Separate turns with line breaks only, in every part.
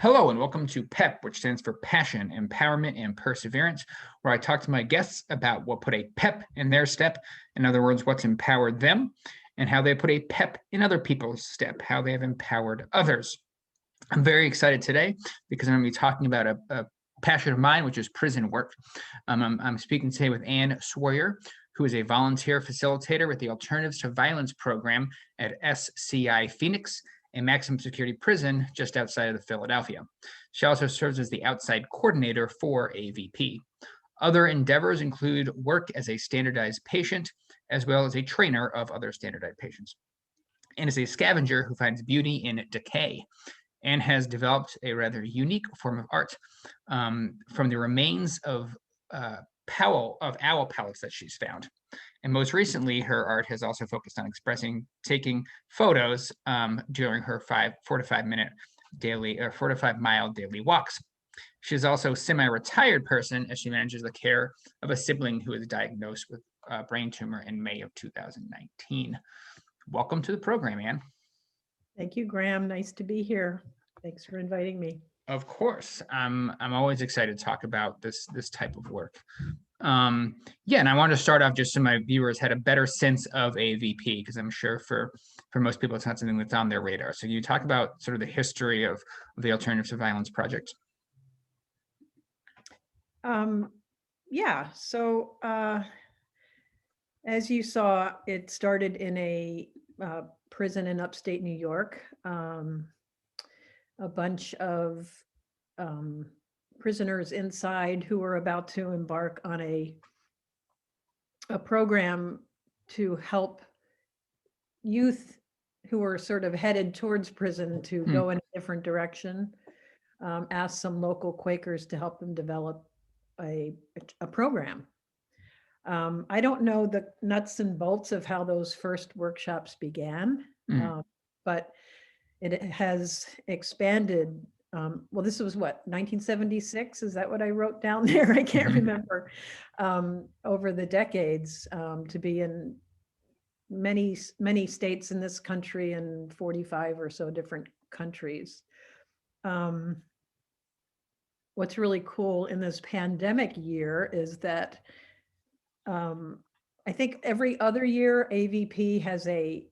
Hello and welcome to PEP, which stands for Passion, Empowerment, and Perseverance, where I talk to my guests about what put a PEP in their step, in other words, what's empowered them, and how they put a PEP in other people's step, how they have empowered others. I'm very excited today because I'm going to be talking about a passion of mine, which is prison work. I'm speaking today with Anne Swoyer, who is a volunteer facilitator with the Alternatives to Violence program at SCI Phoenix, a maximum security prison just outside of Philadelphia. She also serves as the outside coordinator for AVP. Other endeavors include work as a standardized patient, as well as a trainer of other standardized patients, and is a scavenger who finds beauty in decay, and has developed a rather unique form of art from the remains of owl pellets that she's found. And most recently, her art has also focused on taking photos during her 4 to 5 minute daily or 4 to 5 mile daily walks. She's also a semi-retired person as she manages the care of a sibling who was diagnosed with a brain tumor in May of 2019. Welcome to the program, Anne.
Thank you, Graham. Nice to be here. Thanks for inviting me.
Of course, I'm always excited to talk about this type of work. Yeah, and I wanted to start off just so my viewers had a better sense of AVP, because I'm sure for most people it's not something that's on their radar. So you talk about sort of the history of the Alternatives to Violence project.
Yeah, so as you saw, it started in a prison in upstate New York. A bunch of prisoners inside who were about to embark on a program to help youth who were sort of headed towards prison to go in a different direction. Asked some local Quakers to help them develop a program. I don't know the nuts and bolts of how those first workshops began, but it has expanded. Well, this was what, 1976? Is that what I wrote down there? I can't remember. Over the decades, to be in many states in this country and 45 or so different countries. What's really cool in this pandemic year is that I think every other year AVP has a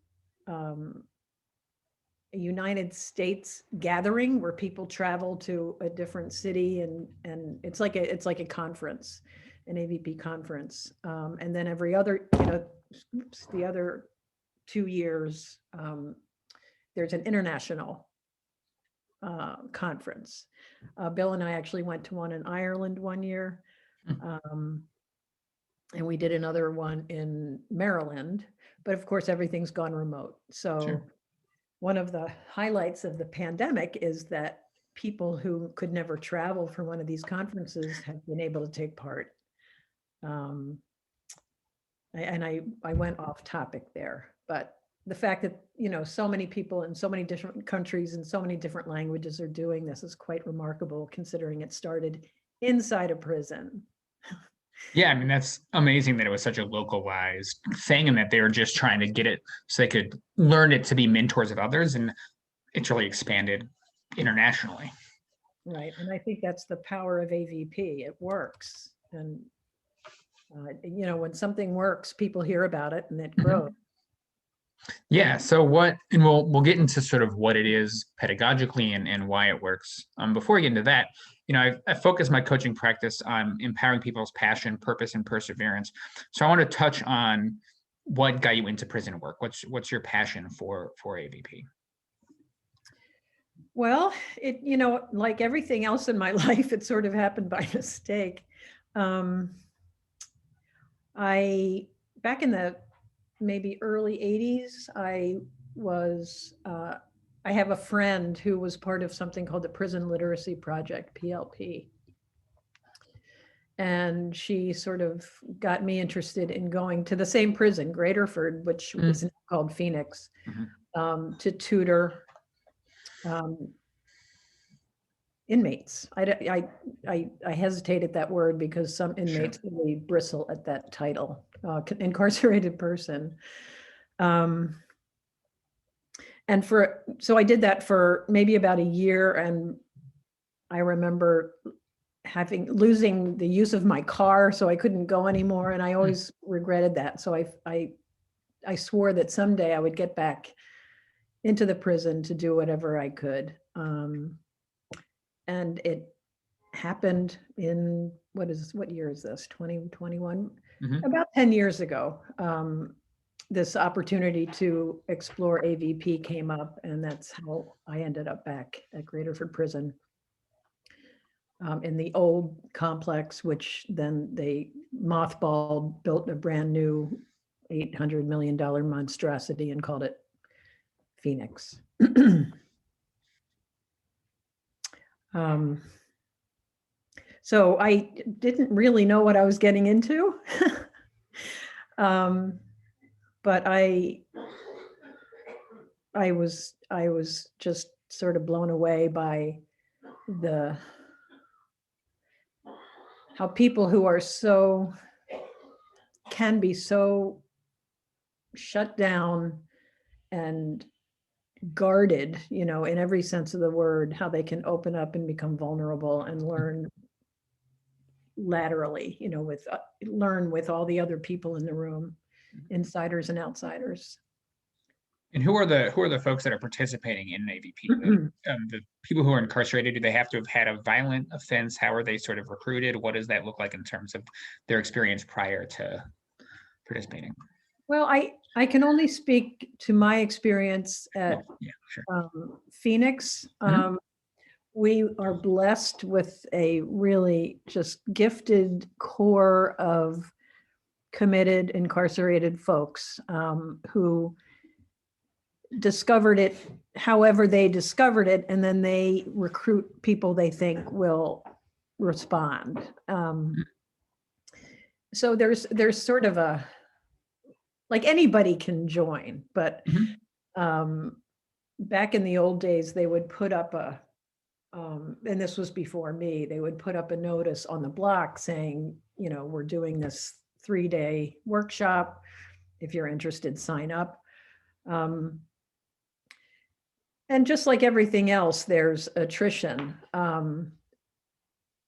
United States gathering where people travel to a different city, and it's like a conference, an AVP conference, and then every other, the other 2 years there's an international conference. Bill and I actually went to one in Ireland one year, and we did another one in Maryland, but of course everything's gone remote. So sure. One of the highlights of the pandemic is that people who could never travel for one of these conferences have been able to take part. I went off topic there, but the fact that, so many people in so many different countries and so many different languages are doing this is quite remarkable, considering it started inside a prison.
Yeah, I mean, that's amazing that it was such a localized thing and that they were just trying to get it so they could learn it to be mentors of others, and it's really expanded internationally.
Right, and I think that's the power of AVP. It works, and when something works, people hear about it and it grows.
Yeah, so and we'll get into sort of what it is pedagogically and why it works. Before we get into that, I focus my coaching practice on empowering people's passion, purpose, and perseverance. So I want to touch on what got you into prison work. What's your passion for AVP?
Well, it like everything else in my life, it sort of happened by mistake. Back in the maybe early 80s, I have a friend who was part of something called the Prison Literacy Project, PLP. And she sort of got me interested in going to the same prison, Graterford, which is now called Phoenix, to tutor inmates. I hesitated that word because some inmates really bristle at that title, incarcerated person. So I did that for maybe about a year, and I remember losing the use of my car, so I couldn't go anymore, and I always regretted that. So I swore that someday I would get back into the prison to do whatever I could. And it happened in, what year is this? 2021?
Mhm.
About 10 years ago. This opportunity to explore AVP came up, and that's how I ended up back at Graterford Prison. In the old complex, which then they mothballed, built a brand new $800 million monstrosity and called it Phoenix. So I didn't really know what I was getting into. But I was just sort of blown away by how people who are can be so shut down and guarded, in every sense of the word, how they can open up and become vulnerable and learn laterally, learn with all the other people in the room, insiders and outsiders.
And who are the folks that are participating in AVP? The people who are incarcerated, do they have to have had a violent offense? How are they sort of recruited? What does that look like in terms of their experience prior to participating?
Well, I can only speak to my experience at
Yeah, sure.
Phoenix. We are blessed with a really just gifted core of committed incarcerated folks who discovered it however they discovered it, and then they recruit people they think will respond. So there's sort of like anybody can join, but back in the old days, they would put up and this was before me, they would put up a notice on the block saying, we're doing this 3-day workshop. If you're interested, sign up. And just like everything else, there's attrition. And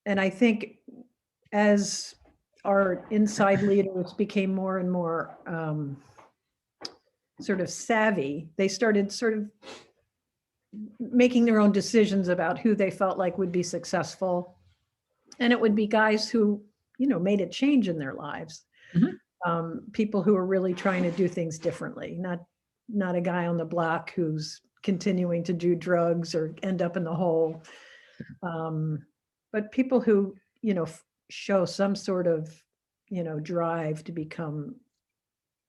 I think as our inside leaders became more and more sort of savvy, they started sort of making their own decisions about who they felt like would be successful. And it would be guys who, made a change in their lives. People who are really trying to do things differently, not a guy on the block who's continuing to do drugs or end up in the hole. But people who, show some sort of, drive to become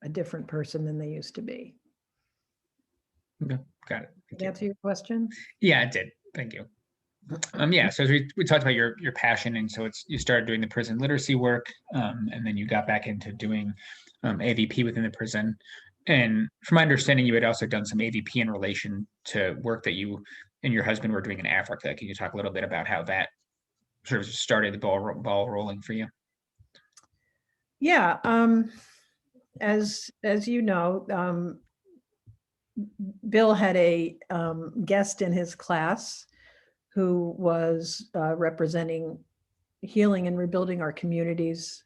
a different person than they used to be.
Okay, got it.
Did that answer your question?
Yeah, it did. Thank you. Yeah, so as we talked about your passion, and so you started doing the prison literacy work, and then you got back into doing AVP within the prison. And from my understanding, you had also done some AVP in relation to work that you and your husband were doing in Africa. Can you talk a little bit about how that sort of started the ball rolling for you?
Yeah, as you know, Bill had a guest in his class who was representing healing and rebuilding our communities.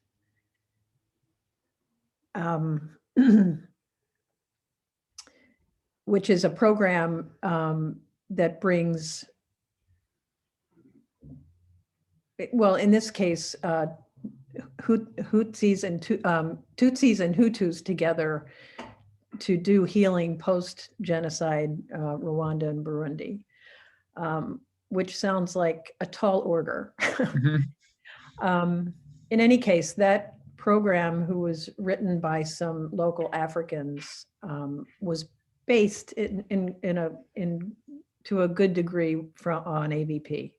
Which is a program that brings, well, in this case, Tutsis and Hutus together to do healing post-genocide Rwanda and Burundi, which sounds like a tall order. In any case, that program, who was written by some local Africans, was based to a good degree on AVP.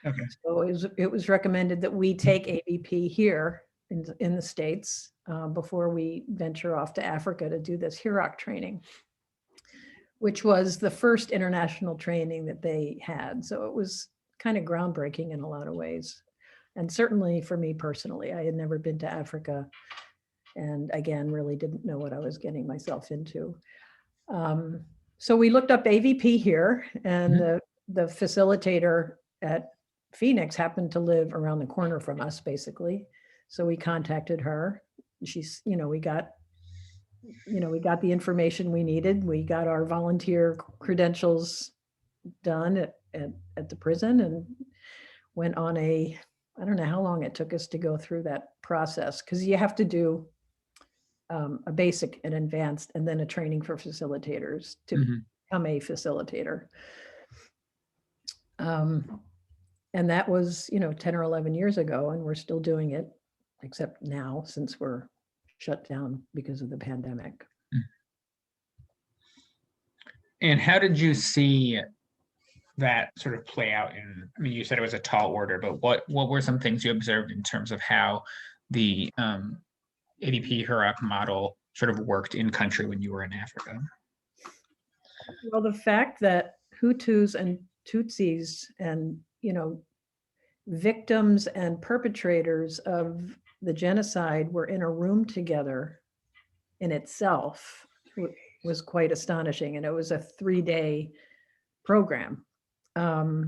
Okay.
So it was recommended that we take AVP here in the States before we venture off to Africa to do this HIROC training, which was the first international training that they had. So it was kind of groundbreaking in a lot of ways. And certainly for me personally, I had never been to Africa, and again, really didn't know what I was getting myself into. So we looked up AVP here, and the facilitator at Phoenix happened to live around the corner from us, basically. So we contacted her. She's, we got the information we needed. We got our volunteer credentials done at the prison and went on I don't know how long it took us to go through that process, because you have to do a basic and advanced and then a training for facilitators to become a facilitator. And that was, 10 or 11 years ago, and we're still doing it, except now since we're shut down because of the pandemic.
And how did you see that sort of play out I mean, you said it was a tall order, but what were some things you observed in terms of how the ADP HURAC model sort of worked in country when you were in Africa?
Well, the fact that Hutus and Tutsis and, victims and perpetrators of the genocide were in a room together in itself was quite astonishing. And it was a 3-day program. I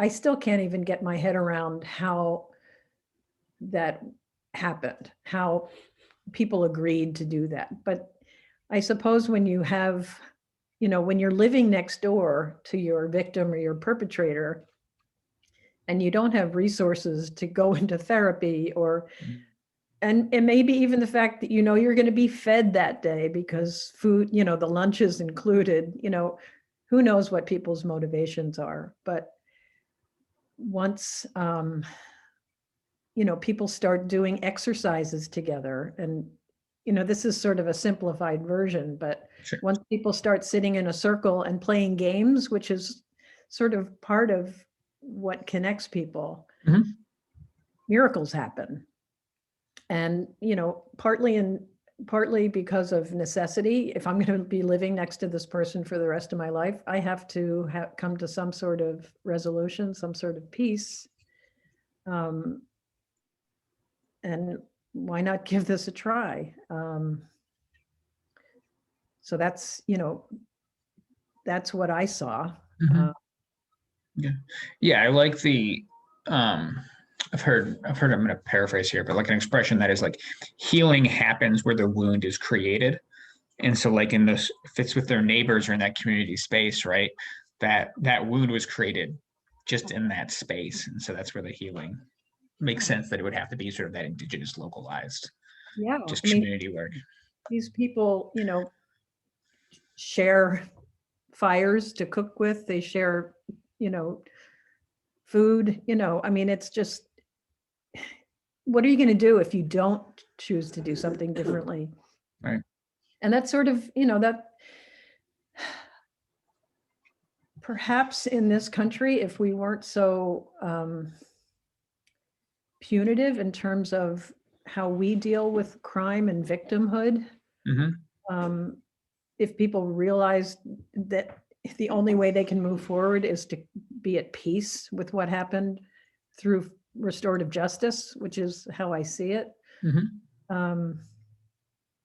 still can't even get my head around how that happened, how people agreed to do that. But I suppose when you have, when you're living next door to your victim or your perpetrator, and you don't have resources to go into therapy and maybe even the fact that, you're going to be fed that day because food, the lunch is included, who knows what people's motivations are. But once, people start doing exercises together, and, this is sort of a simplified version, but
Sure.
Once people start sitting in a circle and playing games, which is sort of part of what connects people, miracles happen. And, partly because of necessity, if I'm going to be living next to this person for the rest of my life, I have to come to some sort of resolution, some sort of peace. And why not give this a try? So that's, that's what I saw.
Yeah, I like the I've heard I'm going to paraphrase here, but like an expression that is like healing happens where the wound is created. And so like in this fits with their neighbors or in that community space, right? That wound was created just in that space. And so that's where the healing makes sense, that it would have to be sort of that indigenous localized, just community work.
These people, share fires to cook with, they share, food, it's just, what are you going to do if you don't choose to do something differently?
Right.
And that's sort of, that perhaps in this country, if we weren't so punitive in terms of how we deal with crime and victimhood, if people realize that the only way they can move forward is to be at peace with what happened through restorative justice, which is how I see it,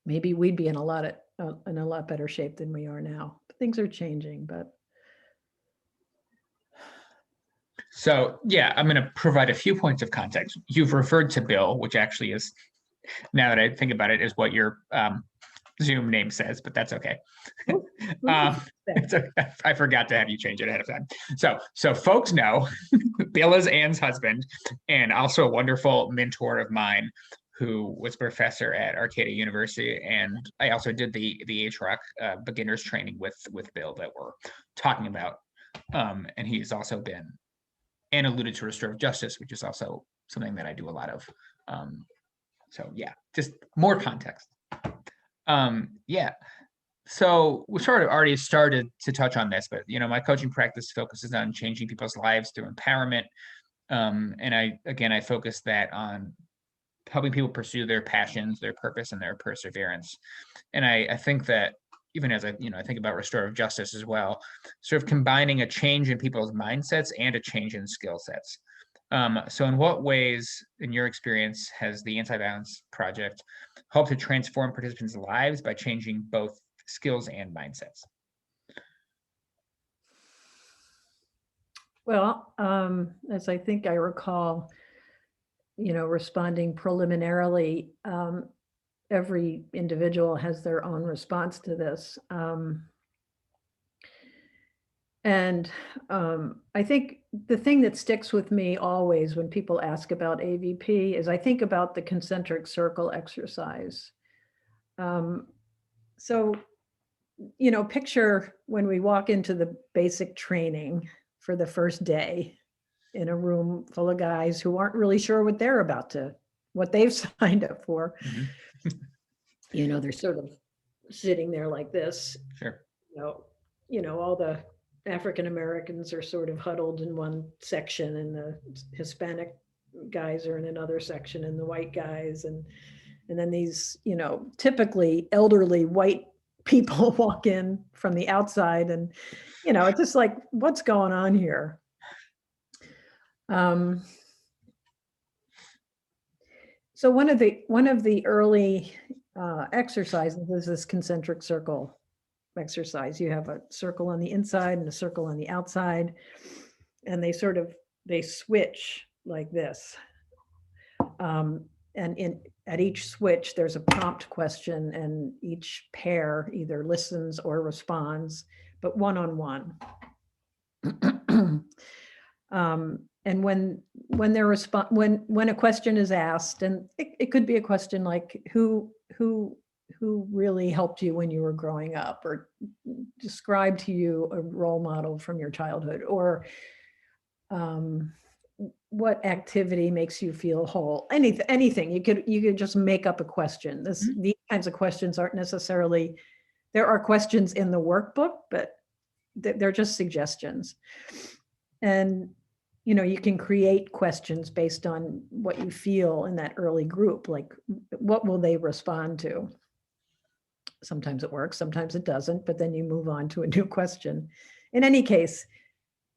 maybe we'd be in a lot better shape than we are now. Things are changing, but.
So yeah, I'm going to provide a few points of context. You've referred to Bill, which actually is, now that I think about it, is what your Zoom name says, but that's okay. It's okay. I forgot to have you change it ahead of time. So folks know Bill is Anne's husband and also a wonderful mentor of mine who was professor at Arcadia University. And I also did the HROC beginners training with Bill that we're talking about. And he's also been, and alluded to restorative justice, which is also something that I do a lot of. So yeah, just more context. Yeah. So we sort of already started to touch on this, but my coaching practice focuses on changing people's lives through empowerment. And I focus that on helping people pursue their passions, their purpose, and their perseverance. And I think that even as I think about restorative justice as well, sort of combining a change in people's mindsets and a change in skill sets. So in what ways, in your experience, has the Anti-Violence Project helped to transform participants' lives by changing both skills and mindsets?
Well, as I think I recall, responding preliminarily, every individual has their own response to this. And I think the thing that sticks with me always when people ask about AVP is I think about the concentric circle exercise. So, picture when we walk into the basic training for the first day in a room full of guys who aren't really sure what they've signed up for.
Mhm.
They're sort of sitting there like this.
Sure.
All the African Americans are sort of huddled in one section, and the Hispanic guys are in another section, and the white guys, and then these, typically elderly white people walk in from the outside, and it's just like, what's going on here? So one of the early exercises is this concentric circle exercise. You have a circle on the inside and a circle on the outside, and they switch like this. And at each switch, there's a prompt question, and each pair either listens or responds, but one-on-one. And when a question is asked, and it could be a question like, who really helped you when you were growing up, or describe to you a role model from your childhood, or what activity makes you feel whole? Anything. You could just make up a question. These kinds of questions aren't necessarily, there are questions in the workbook, but they're just suggestions. And you can create questions based on what you feel in that early group, like what will they respond to? Sometimes it works, sometimes it doesn't, but then you move on to a new question. In any case,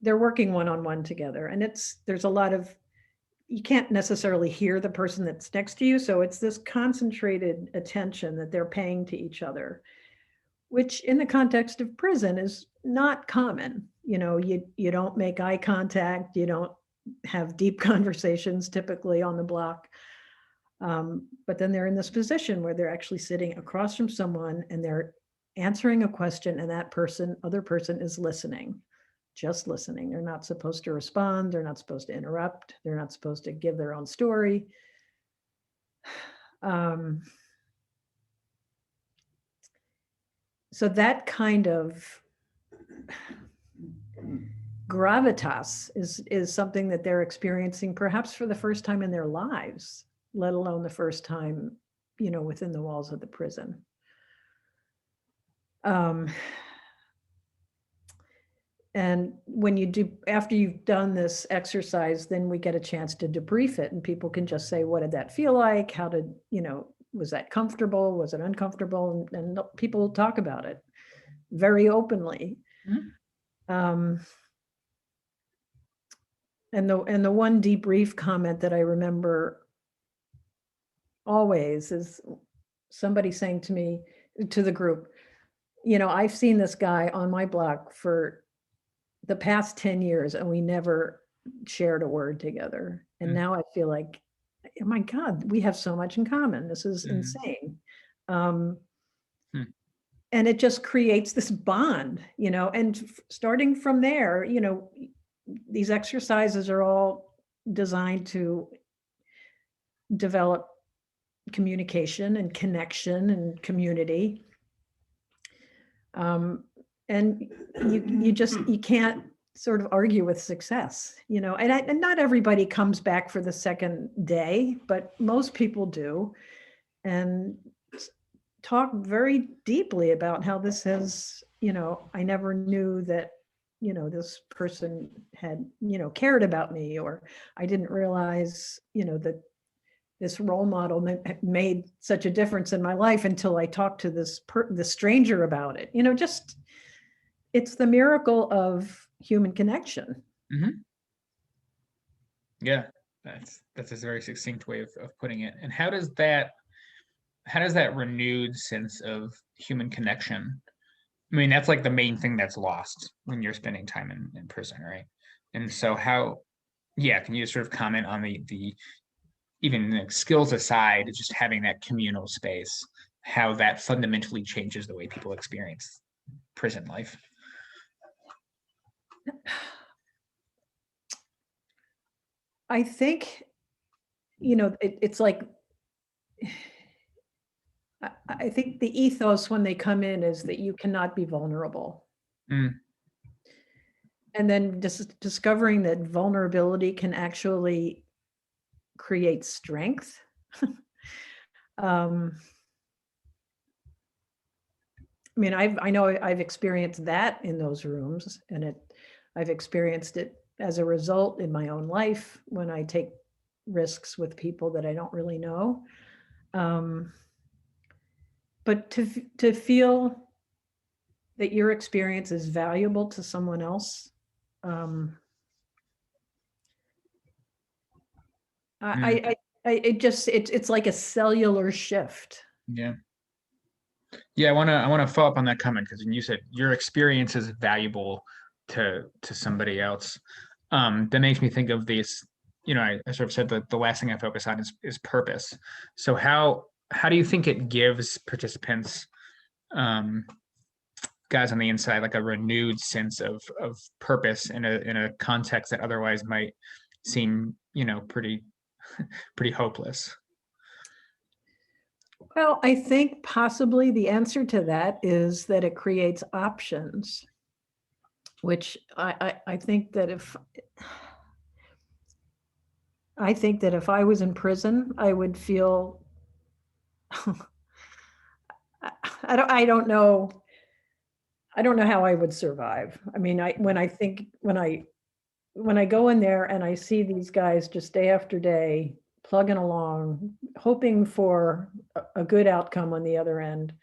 they're working one-on-one together, and there's a lot of, you can't necessarily hear the person that's next to you, so it's this concentrated attention that they're paying to each other, which in the context of prison is not common. You don't make eye contact, you don't have deep conversations typically on the block. But then they're in this position where they're actually sitting across from someone, and they're answering a question, and that other person is listening, just listening. They're not supposed to respond. They're not supposed to interrupt. They're not supposed to give their own story. So that kind of gravitas is something that they're experiencing perhaps for the first time in their lives, let alone the first time, within the walls of the prison. And after you've done this exercise, then we get a chance to debrief it, and people can just say, what did that feel like? How did, was that comfortable? Was it uncomfortable? And people talk about it very openly. Mm-hmm. And the one debrief comment that I remember always is somebody saying to the group, I've seen this guy on my block for the past 10 years, and we never shared a word together. And now I feel like, oh my God, we have so much in common. This is insane. And it just creates this bond, and starting from there, these exercises are all designed to develop communication and connection and community. And you can't sort of argue with success, and not everybody comes back for the second day, but most people do, and talk very deeply about how this has, I never knew that, this person had, cared about me, or I didn't realize, that this role model made such a difference in my life until I talked to the stranger about it. Just, it's the miracle of human connection.
Mm-hmm. Yeah, that's a very succinct way of putting it. And how does that renewed sense of human connection I mean, that's like the main thing that's lost when you're spending time in prison, right? And so yeah, can you sort of comment on the even like, skills aside, just having that communal space, how that fundamentally changes the way people experience prison life?
I think, it's like, I think the ethos when they come in is that you cannot be vulnerable.
Mm,
And then just discovering that vulnerability can actually create strength. um, I mean, I know I've experienced that in those rooms, and I've experienced it as a result in my own life when I take risks with people that I don't really know. Um, but to feel that your experience is valuable to someone else, um,
mm,
it's like a cellular shift.
yeah. Yeah, I want to follow up on that comment because when you said your experience is valuable to somebody else, that makes me think of this. I sort of said that the last thing I focus on is purpose. So how do you think it gives participants, um, guys on the inside, like a renewed sense of purpose in a context that otherwise might seem, pretty hopeless?
Well, I think possibly the answer to that is that it creates options, which I think that if I was in prison, I would feel I don't know. I don't know how I would survive. I mean, when I go in there and I see these guys just day after day plugging along, hoping for a good outcome on the other end.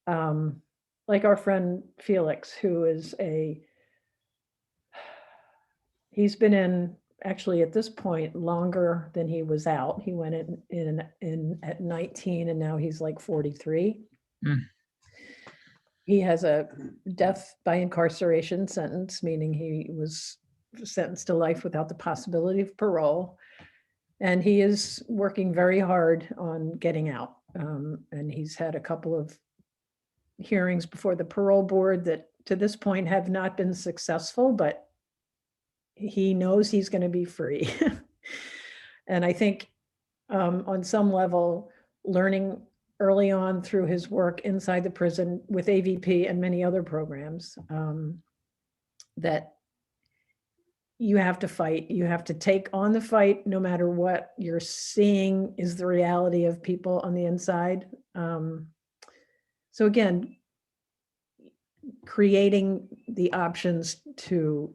Um, like our friend Felix, who is he's been in actually at this point longer than he was out. He went in at 19 and now he's like 43.
Mm,
He has a death by incarceration sentence, meaning he was sentenced to life without the possibility of parole. And he is working very hard on getting out. And he's had a couple of hearings before the parole board that to this point have not been successful, but he knows he's going to be free. And I think on some level, learning early on through his work inside the prison with AVP and many other programs, that you have to fight. You have to take on the fight no matter what you're seeing is the reality of people on the inside. So again, creating the options to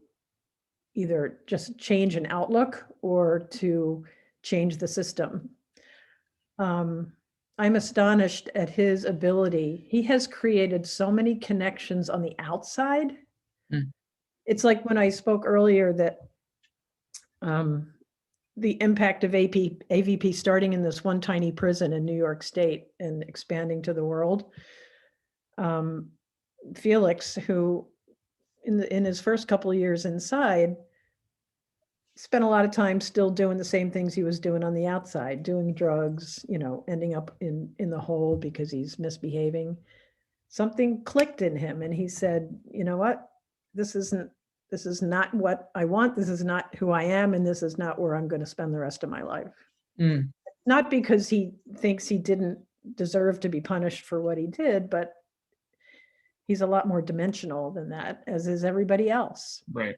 either just change an outlook or to change the system. I'm astonished at his ability. He has created so many connections on the outside.
mm,
It's like when I spoke earlier that the impact of AVP starting in this one tiny prison in New York State and expanding to the world. Felix, who in his first couple of years inside, spent a lot of time still doing the same things he was doing on the outside, doing drugs, ending up in the hole because he's misbehaving. Something clicked in him and he said, you know what, this is not what I want, this is not who I am, and this is not where I'm going to spend the rest of my life.
mm,
Not because he thinks he didn't deserve to be punished for what he did, but he's a lot more dimensional than that, as is everybody else.
right.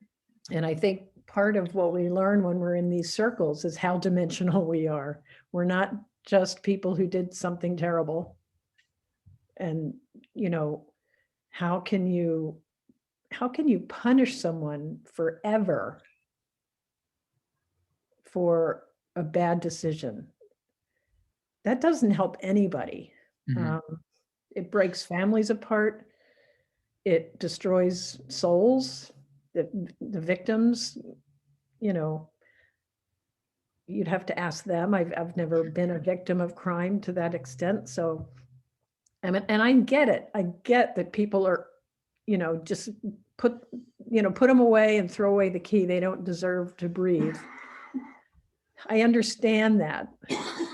And I think part of what we learn when we're in these circles is how dimensional we are. We're not just people who did something terrible. And, how can you punish someone forever for a bad decision? That doesn't help anybody.
Mhm.
It breaks families apart. It destroys souls. The victims, you'd have to ask them. I've never been a victim of crime to that extent. So, and I get it. I get that people are just put them away and throw away the key. They don't deserve to breathe. I understand that,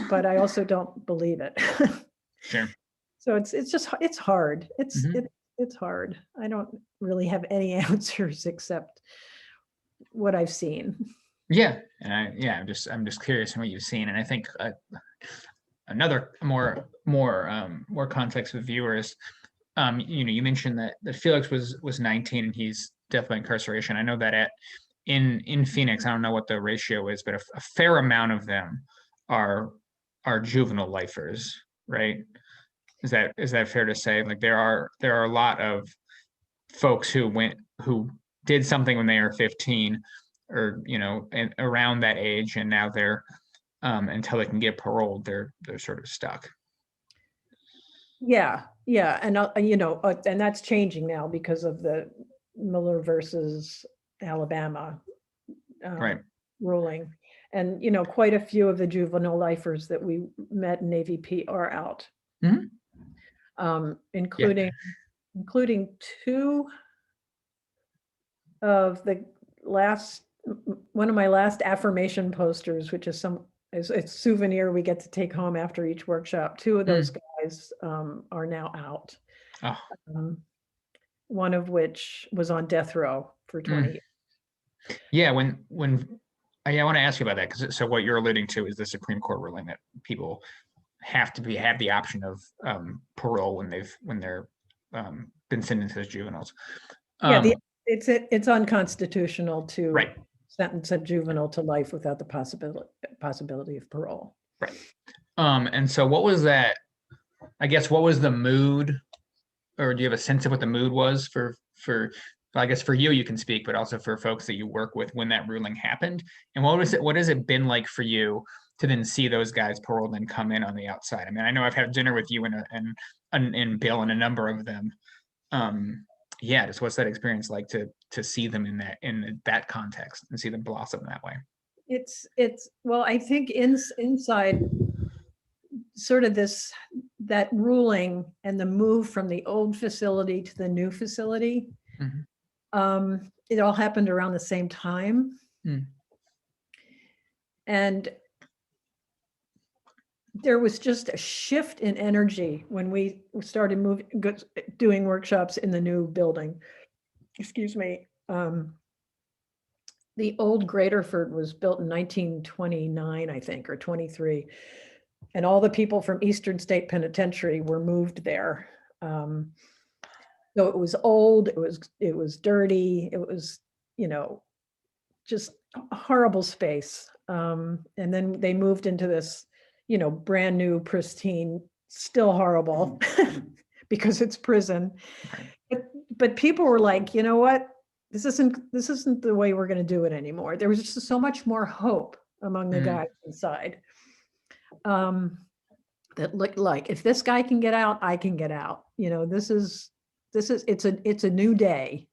but I also don't believe it.
Sure.
So it's hard.
Mhm.
It's hard. I don't really have any answers except what I've seen.
Yeah, and I'm just curious in what you've seen, and I think another more context with viewers. You mentioned that Felix was 19 and he's definitely incarceration. I know that in Phoenix, I don't know what the ratio is, but a fair amount of them are juvenile lifers, right? Is that fair to say? Like there are a lot of folks who did something when they were 15 or and around that age, and now they're until they can get paroled, they're sort of stuck.
Yeah, and and that's changing now because of the Miller versus Alabama
Right.
ruling, and quite a few of the juvenile lifers that we met in AVP are out,
Mhm. Yeah.
including two of the last one of my last affirmation posters, which is it's a souvenir we get to take home after each workshop. Two of those guys are now out.
Oh.
One of which was on death row for 20 years.
Yeah, when I want to ask you about that, because so what you're alluding to is the Supreme Court ruling that people have the option of parole when they're been sentenced as juveniles.
Yeah, it's unconstitutional to
Right.
sentence a juvenile to life without the possibility of parole.
Right. And so what was that? I guess what was the mood, or do you have a sense of what the mood was for I guess for you can speak, but also for folks that you work with when that ruling happened? And what has it been like for you to then see those guys paroled and come in on the outside? I mean, I know I've had dinner with you and Bill and a number of them. Yeah, just what's that experience like to see them in that context and see them blossom that way?
It's well, I think inside sort of that ruling and the move from the old facility to the new facility, it all happened around the same time. And there was just a shift in energy when we started doing workshops in the new building. Excuse me. The old Graterford was built in 1929, I think, or 23. And all the people from Eastern State Penitentiary were moved there. So it was old, it was dirty, it was, just a horrible space. And then they moved into this, brand new, pristine, still horrible because it's prison.
Right.
But people were like, you know what? This isn't the way we're going to do it anymore. There was just so much more hope among the guys inside. That looked like, if this guy can get out, I can get out. It's a new day.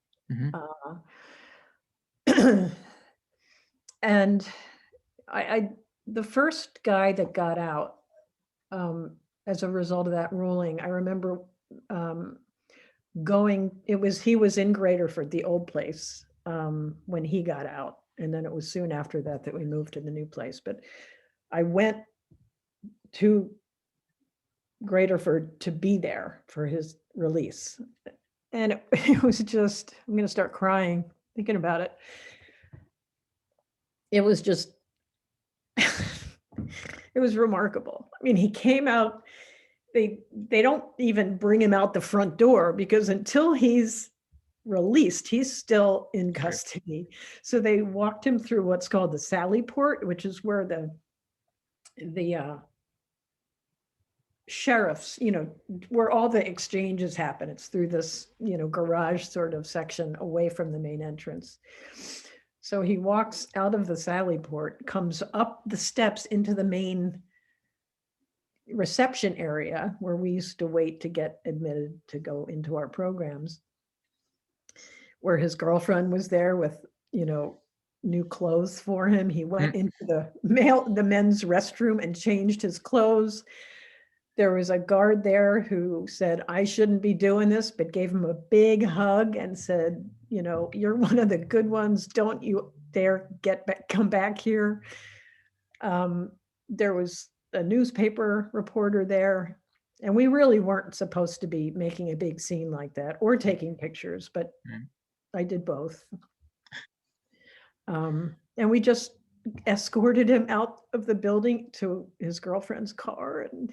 And the first guy that got out as a result of that ruling, I remember he was in Graterford, the old place, when he got out. And then it was soon after that we moved to the new place. But I went to Graterford to be there for his release. And it was just, I'm going to start crying thinking about it. It was just, it was remarkable. I mean, he came out, they don't even bring him out the front door because until he's released, he's still in custody. So they walked him through what's called the Sally Port, which is where the sheriffs, where all the exchanges happen. It's through this, garage sort of section away from the main entrance. So he walks out of the Sally Port, comes up the steps into the main reception area where we used to wait to get admitted to go into our programs, where his girlfriend was there with, new clothes for him. He went into the men's restroom and changed his clothes. there was a guard there who said, I shouldn't be doing this, but gave him a big hug and said, you're one of the good ones. Don't you dare come back here. There was a newspaper reporter there, and we really weren't supposed to be making a big scene like that or taking pictures, but I did both. And we just escorted him out of the building to his girlfriend's car, and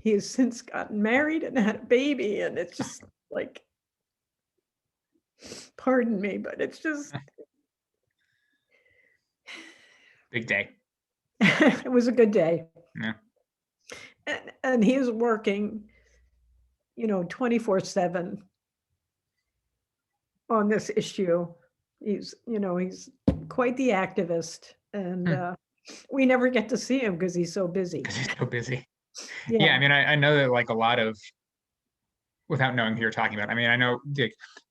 he has since gotten married and had a baby, and it's just like, pardon me, but it's just
big day.
It was a good day.
Yeah.
And he is working 24/7 on this issue. He's quite the activist, and we never get to see him because he's so busy.
Because he's so busy. Yeah, I mean, I know that like a lot of, without knowing who you're talking about, I mean, I know,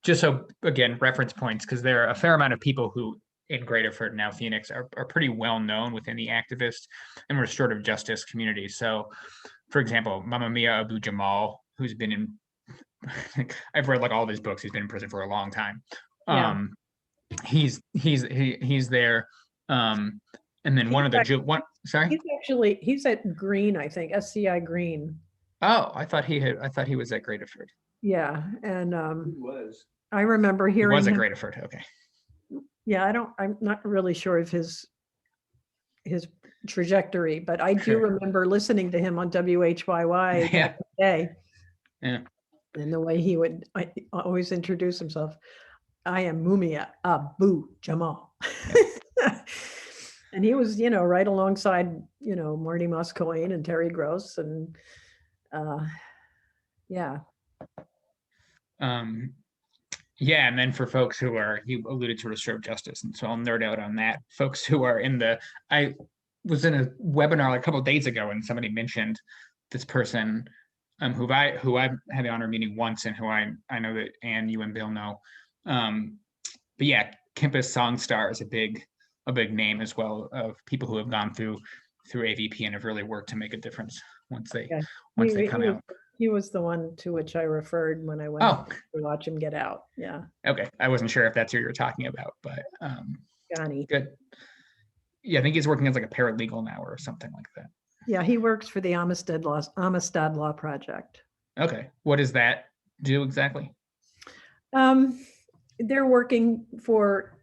just so, again, reference points, because there are a fair amount of people who in Graterford, now Phoenix, are pretty well known within the activist and restorative justice community. So, for example, Mamma Mia Abu Jamal, who's been in, I've read like all of his books, he's been in prison for a long time.
Yeah.
He's there. And then
he's at Green, I think, SCI Green.
Oh, I thought he was at Graterford.
Yeah, and I remember hearing
he was at Graterford. Okay.
Yeah, I'm not really sure of his trajectory, but I do remember listening to him on WHYY back in the day.
Yeah.
And the way he would always introduce himself, I am Mumia Abu Jamal. Yeah. And he was, right alongside, Marty Muscoyne and Terry Gross, and yeah.
Yeah, and then for folks who are, you alluded to restorative justice, and so I'll nerd out on that. Folks who are I was in a webinar like a couple of days ago, and somebody mentioned this person who I've had the honor of meeting once, and who I know that Anne, you and Bill know. But yeah, Kempis Songstar is a big name as well, of people who have gone through AVP and have really worked to make a difference once they come out.
He was the one to which I referred when I went to watch him get out. Yeah.
Okay, I wasn't sure if that's who you're talking about, but
Johnny.
Good. Yeah, I think he's working as like a paralegal now or something like that.
Yeah, he works for the Amistad Law Project.
Okay, what does that do exactly?
They're working for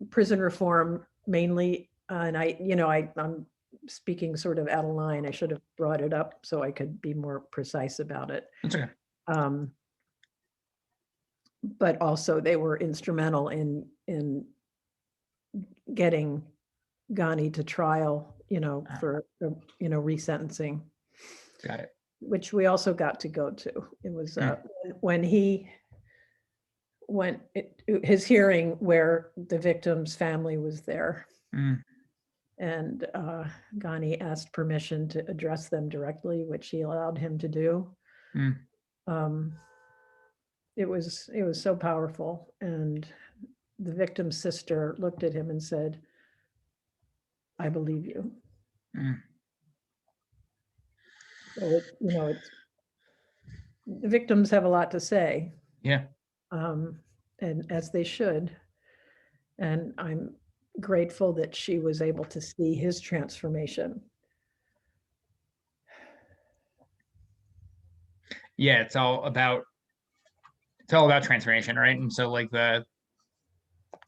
prison reform mainly, and I'm speaking sort of out of line. I should have brought it up so I could be more precise about it.
That's okay.
But also they were instrumental in getting Ghani to trial, for resentencing.
Got it.
Which we also got to go to. It was when he went his hearing where the victim's family was there. And Ghani asked permission to address them directly, which he allowed him to do. It was so powerful. And the victim's sister looked at him and said, I believe you. So the victims have a lot to say.
Yeah.
And as they should. And I'm grateful that she was able to see his transformation.
Yeah, it's all about transformation, right? And so like the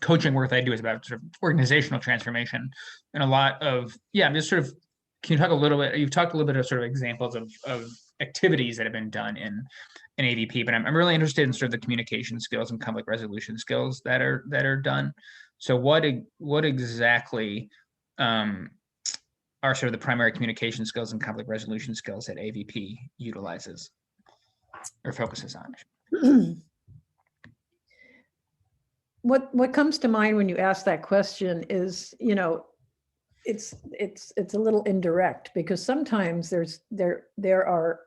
coaching work that I do is about sort of organizational transformation, and a lot of, I'm just sort of, can you talk a little bit, you've talked a little bit of sort of examples of activities that have been done in AVP, but I'm really interested in sort of the communication skills and conflict resolution skills that are done. So what exactly are sort of the primary communication skills and conflict resolution skills that AVP utilizes or focuses on?
What comes to mind when you ask that question is, it's a little indirect, because sometimes there are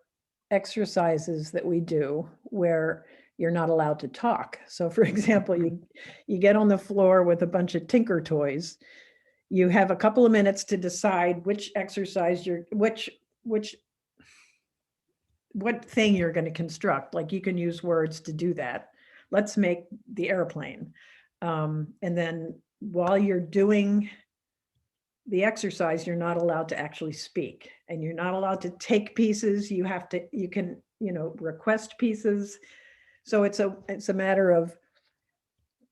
exercises that we do where you're not allowed to talk. So for example, you get on the floor with a bunch of Tinker toys You have a couple of minutes to decide which exercise what thing you're going to construct. Like you can use words to do that. Let's make the airplane. And then while you're doing the exercise, you're not allowed to actually speak, and you're not allowed to take pieces. You can, request pieces. So it's a matter of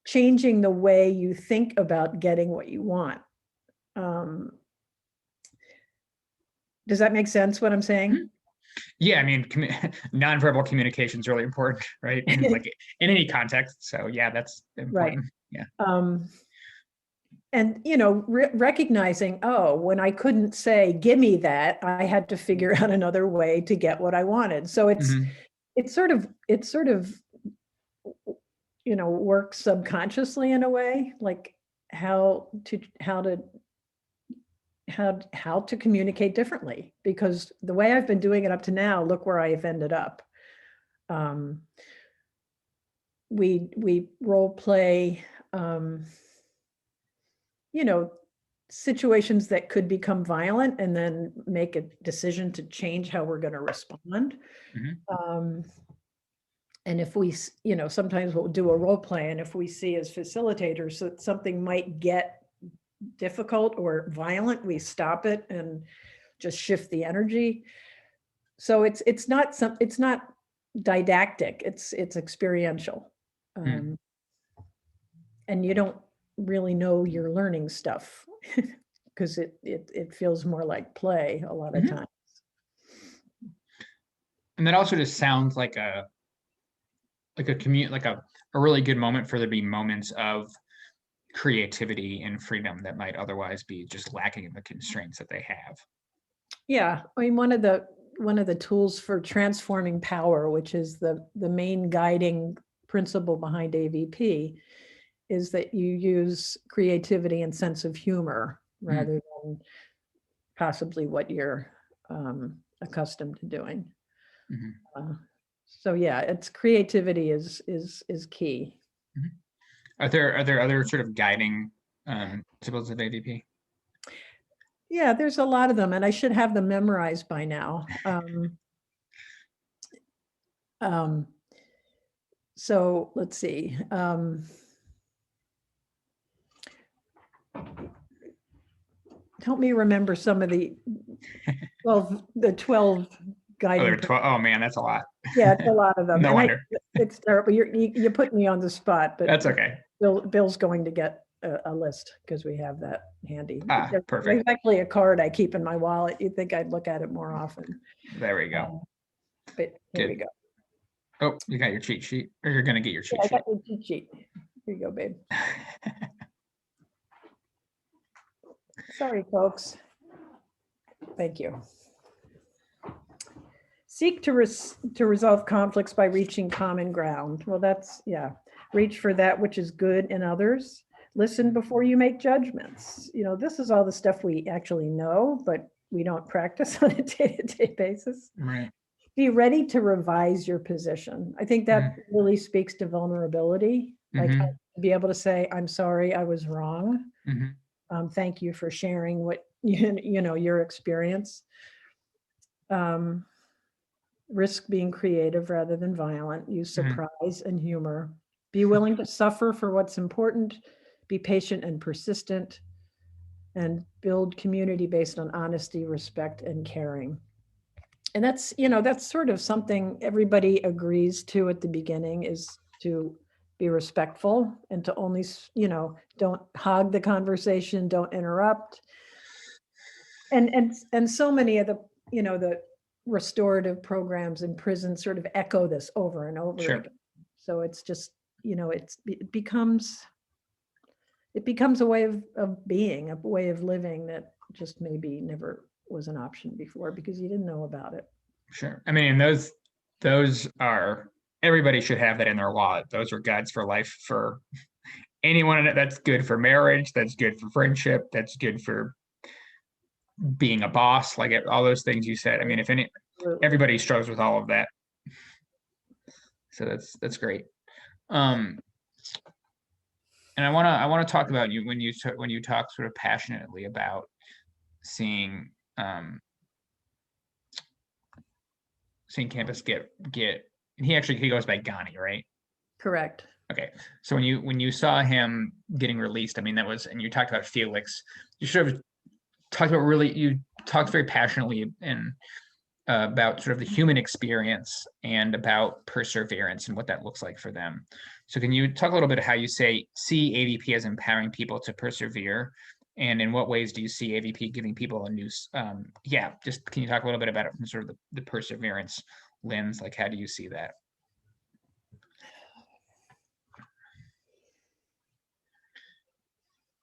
changing the way you think about getting what you want. Does that make sense what I'm saying?
Yeah, I mean, nonverbal communication is really important, right? Like in any context. So yeah, that's important. Right. Yeah.
And, recognizing, oh, when I couldn't say, give me that, I had to figure out another way to get what I wanted. So it's sort of, works subconsciously in a way, like how to communicate differently, because the way I've been doing it up to now, look where I've ended up. We role play, situations that could become violent, and then make a decision to change how we're going to respond. And if we, sometimes we'll do a role play, and if we see as facilitators that something might get difficult or violent, we stop it and just shift the energy. So it's not didactic, it's experiential. And you don't really know you're learning stuff because it feels more like play a lot of times.
And that also just sounds like a really good moment for there to be moments of creativity and freedom that might otherwise be just lacking in the constraints that they have.
Yeah, I mean, one of the tools for transforming power, which is the main guiding principle behind AVP, is that you use creativity and sense of humor rather than possibly what you're accustomed to doing. So yeah, it's creativity is key.
Are there other sort of guiding principles of AVP?
Yeah, there's a lot of them, and I should have them memorized by now. So let's see. Help me remember some of the 12 guiding.
Oh man, that's a lot.
Yeah, it's a lot of them.
No wonder.
It's terrible. You put me on the spot, but
that's okay.
Bill's going to get a list because we have that handy.
Perfect.
There's actually a card I keep in my wallet. You'd think I'd look at it more often.
There we go.
But here we go.
Oh, you got your cheat sheet, or you're gonna get your cheat sheet.
I got your cheat sheet. Here you go, babe. Sorry, folks. Thank you. Seek to resolve conflicts by reaching common ground. Well, that's, yeah. Reach for that which is good in others. Listen before you make judgments. This is all the stuff we actually know, but we don't practice on a day-to-day basis.
Right.
Be ready to revise your position. I think that really speaks to vulnerability. Like be able to say, I'm sorry, I was wrong. Thank you for sharing what your experience. Risk being creative rather than violent. Use surprise and humor. Be willing to suffer for what's important. Be patient and persistent. And build community based on honesty, respect, and caring. And that's sort of something everybody agrees to at the beginning, is to be respectful and to only, don't hog the conversation, don't interrupt. And so many of the, the restorative programs in prison sort of echo this over and over again. So it's just, it becomes a way of being, a way of living that just maybe never was an option before because you didn't know about it.
Sure. I mean, those are, everybody should have that in their wallet. Those are guides for life for anyone. That's good for marriage. That's good for friendship. That's good for being a boss, like all those things you said. I mean, everybody struggles with all of that. So that's great. And I want to talk about you when you talk sort of passionately about seeing seeing campus get, and he goes by Ghani, right?
Correct.
Okay. So when you saw him getting released, I mean, that was, and you talked about Felix, you sort of you talked very passionately and about sort of the human experience and about perseverance and what that looks like for them. So can you talk a little bit of how you see AVP as empowering people to persevere, and in what ways do you see AVP giving people a new, just can you talk a little bit about it from sort of the perseverance lens? Like, how do you see that?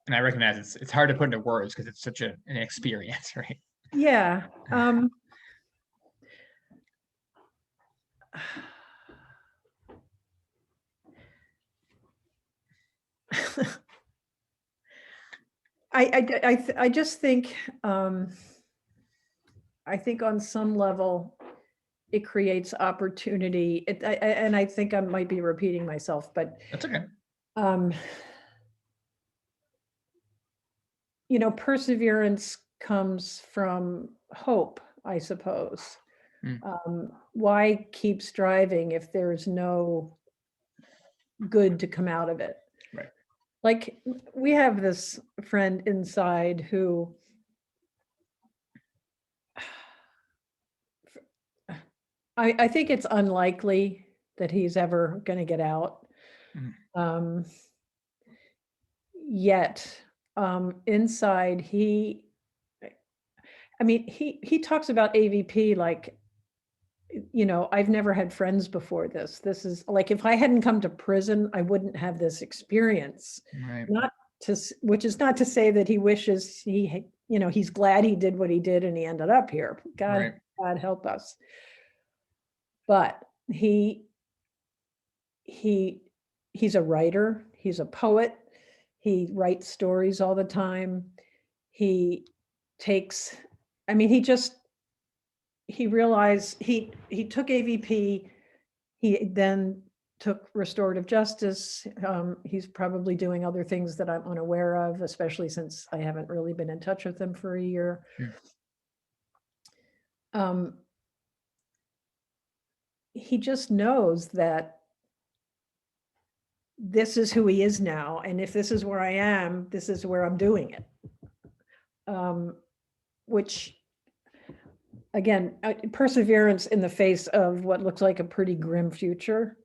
And I recognize it's hard to put into words because it's such an experience, right?
Yeah. I just think, I think on some level, it creates opportunity. And I think I might be repeating myself, but
That's okay.
Perseverance comes from hope, I suppose.
Mm.
Why keep striving if there's no good to come out of it?
Right.
Like, we have this friend inside who I think it's unlikely that he's ever going to get out.
Mm.
Yet, inside he talks about AVP like, I've never had friends before this. This is like, if I hadn't come to prison, I wouldn't have this experience.
Right.
Which is not to say that he wishes he's glad he did what he did and he ended up here.
Right.
God help us. But he's a writer, he's a poet, he writes stories all the time. He takes, he realized he took AVP, he then took restorative justice. He's probably doing other things that I'm unaware of, especially since I haven't really been in touch with him for a year. He just knows that this is who he is now, and if this is where I am, this is where I'm doing it. Which, again, perseverance in the face of what looks like a pretty grim future.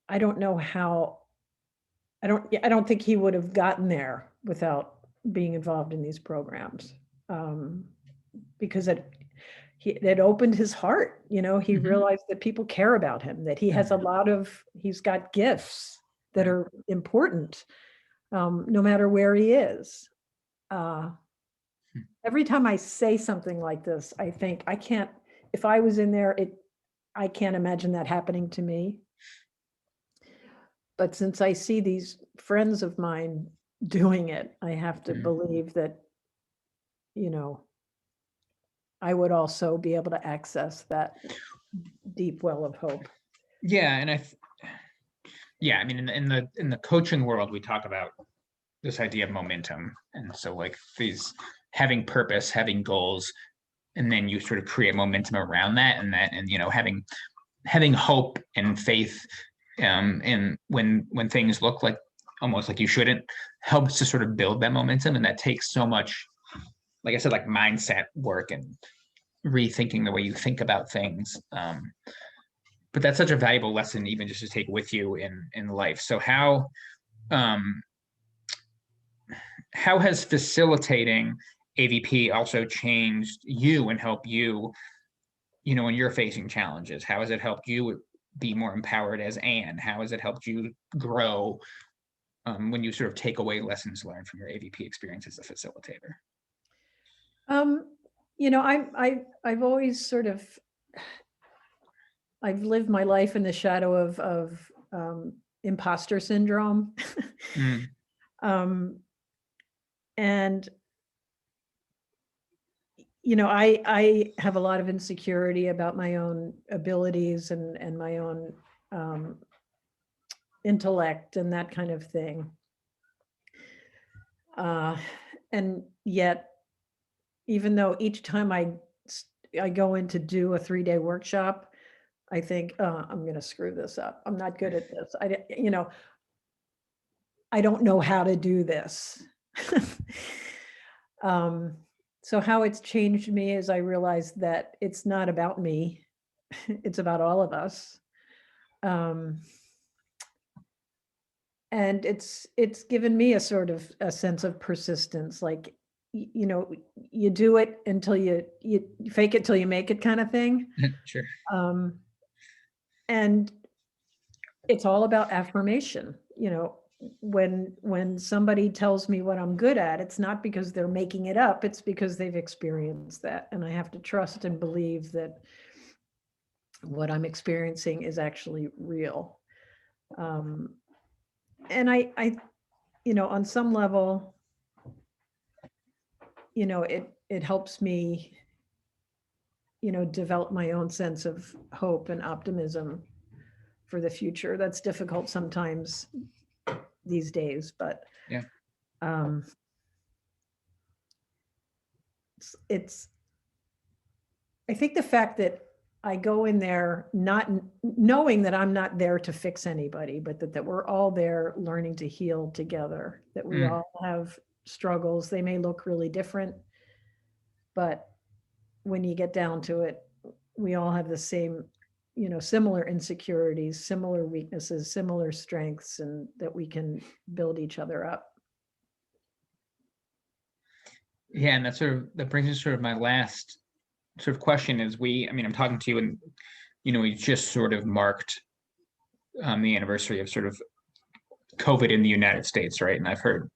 I don't know how. I don't think he would have gotten there without being involved in these programs, because it opened his heart. He realized that people care about him, that he has he's got gifts that are important, no matter where he is. Every time I say something like this, I think if I was in there, I can't imagine that happening to me. But since I see these friends of mine doing it, I have to believe that, I would also be able to access that deep well of hope.
Yeah, and I mean, in the coaching world, we talk about this idea of momentum, and so like these having purpose, having goals, and then you sort of create momentum around that, and having hope and faith, and when things look like almost like you shouldn't, helps to sort of build that momentum, and that takes so much, like I said, like mindset work and rethinking the way you think about things. But that's such a valuable lesson, even just to take with you in life. So how has facilitating AVP also changed you and helped you, when you're facing challenges? How has it helped you be more empowered as Anne? How has it helped you grow, when you sort of take away lessons learned from your AVP experience as a facilitator?
I've always sort of, I've lived my life in the shadow of imposter syndrome. And I have a lot of insecurity about my own abilities and my own intellect and that kind of thing. And yet, even though each time I go in to do a 3-day workshop, I think, I'm going to screw this up. I'm not good at this. I don't know how to do this. So how it's changed me is I realized that it's not about me. It's about all of us. And it's given me a sort of a sense of persistence, like, you do it until you fake it till you make it kind of thing.
Sure.
And it's all about affirmation. When somebody tells me what I'm good at, it's not because they're making it up, it's because they've experienced that. And I have to trust and believe that what I'm experiencing is actually real. And I, on some level, it helps me, develop my own sense of hope and optimism for the future. That's difficult sometimes these days, but
Yeah.
It's I think the fact that I go in there not knowing that I'm not there to fix anybody, but that we're all there learning to heal together, that we all have struggles. They may look really different, but when you get down to it, we all have the same, similar insecurities, similar weaknesses, similar strengths, and that we can build each other up.
Yeah, and that brings me to sort of my last sort of question is I'm talking to you and, we just sort of marked the anniversary of sort of COVID in the United States, right? And I've heard,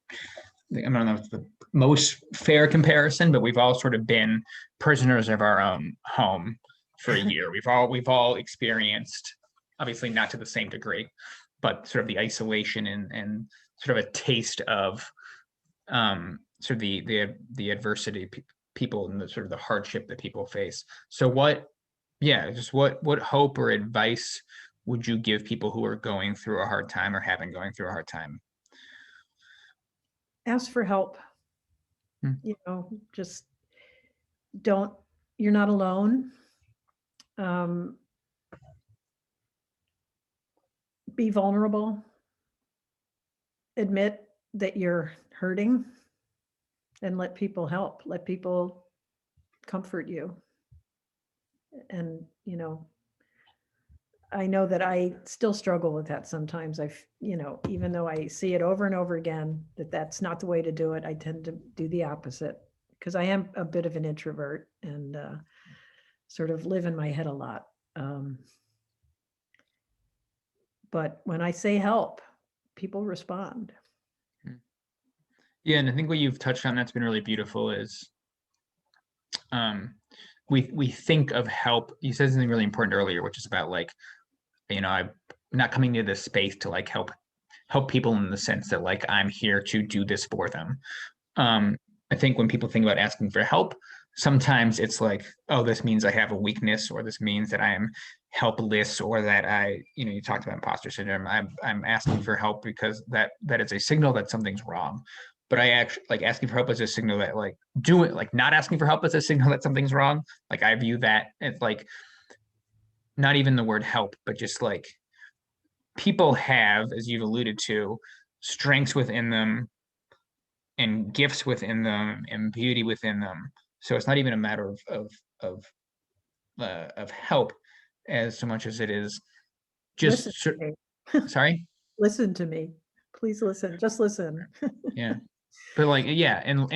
I don't know if it's the most fair comparison, but we've all sort of been prisoners of our own home for a year. We've all experienced, obviously not to the same degree, but sort of the isolation and sort of a taste of sort of the adversity people and the sort of the hardship that people face. So what hope or advice would you give people who are going through a hard time or have been going through a hard time?
Ask for help. Just you're not alone. Be vulnerable. Admit that you're hurting and let people help. Let people comfort you. And, I know that I still struggle with that sometimes. Even though I see it over and over again, that's not the way to do it, I tend to do the opposite because I am a bit of an introvert and sort of live in my head a lot. But when I say help, people respond.
Yeah, and I think what you've touched on that's been really beautiful is we think of help. You said something really important earlier, which is about like, I'm not coming to this space to like help people in the sense that like I'm here to do this for them. I think when people think about asking for help, sometimes it's like, oh, this means I have a weakness, or this means that I'm helpless, or that you talked about imposter syndrome. I'm asking for help because that is a signal that something's wrong. But I actually like asking for help as a signal that like not asking for help as a signal that something's wrong. Like I view that as like not even the word help, but just like people have, as you've alluded to, strengths within them and gifts within them and beauty within them. So it's not even a matter of help as so much as it is just sorry.
Listen to me, please listen. Just listen.
Yeah, but like and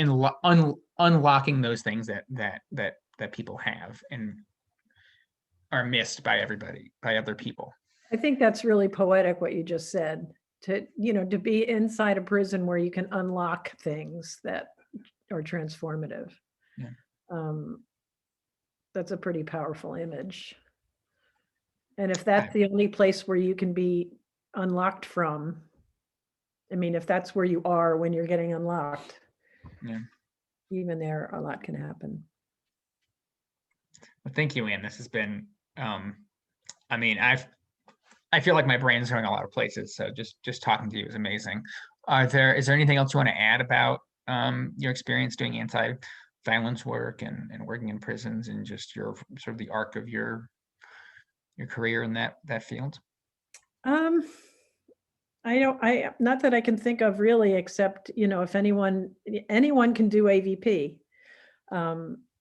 unlocking those things that people have and are missed by everybody, by other people.
I think that's really poetic what you just said. To be inside a prison where you can unlock things that are transformative.
Yeah.
That's a pretty powerful image. And if that's the only place where you can be unlocked from, if that's where you are when you're getting unlocked, even there, a lot can happen.
Well, thank you, Anne. This has been, I feel like my brain's going a lot of places. So just talking to you is amazing. Is there anything else you want to add about your experience doing anti-violence work and working in prisons and just your sort of the arc of your career in that field?
Um, not that I can think of really, except, if anyone can do AVP,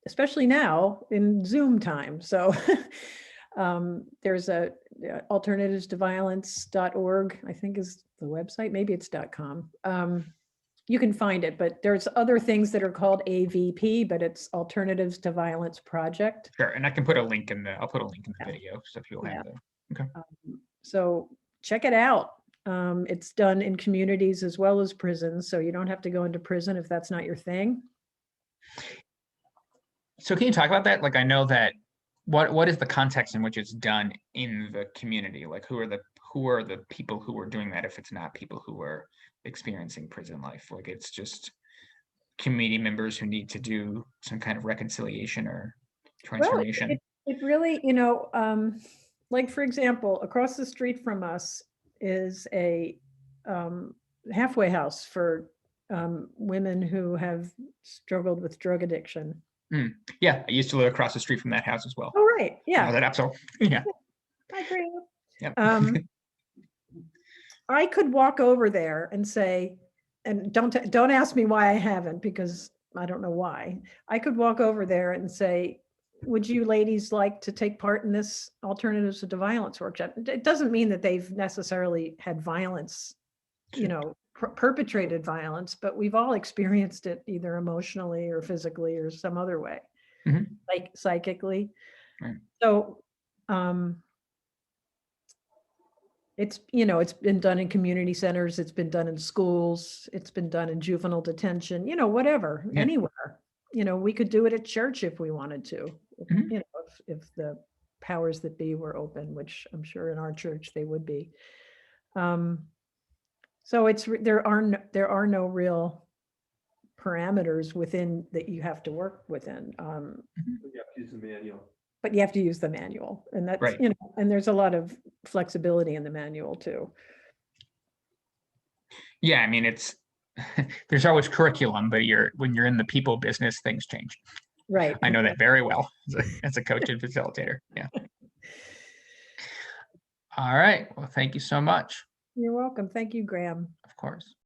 especially now in Zoom time. So there's alternativestoviolence.org, I think is the website. Maybe it's .com. You can find it, but there's other things that are called AVP, but it's Alternatives to Violence Project.
Sure, and I can put a link in I'll put a link in the
Yeah.
video so people
Yeah.
have the. Okay.
So check it out. It's done in communities as well as prisons, so you don't have to go into prison if that's not your thing.
So can you talk about that? Like, I know that what is the context in which it's done in the community? Like, who are the people who are doing that if it's not people who are experiencing prison life? Like, it's just community members who need to do some kind of reconciliation or transformation.
Well, it really, like, for example, across the street from us is a halfway house for women who have struggled with drug addiction.
Yeah, I used to live across the street from that house as well.
Oh, right. Yeah.
That so yeah.
I agree.
Yep.
I could walk over there and say, and don't ask me why I haven't, because I don't know why. I could walk over there and say, would you ladies like to take part in this Alternatives to Violence workshop? It doesn't mean that they've necessarily had violence, perpetrated violence, but we've all experienced it either emotionally or physically or some other way, like psychically.
Right.
So it's been done in community centers, it's been done in schools, it's been done in juvenile detention, whatever, anywhere. We could do it at church if we wanted to, if the powers that be were open, which I'm sure in our church they would be. So there are no real parameters within that you have to work within.
You have to use the manual.
But you have to use the manual, and that's
Right.
And there's a lot of flexibility in the manual too.
Yeah, I mean, it's there's always curriculum, but when you're in the people business, things change.
Right.
I know that very well as a coach and facilitator. Yeah. All right. Well, thank you so much.
You're welcome. Thank you, Graham.
Of course.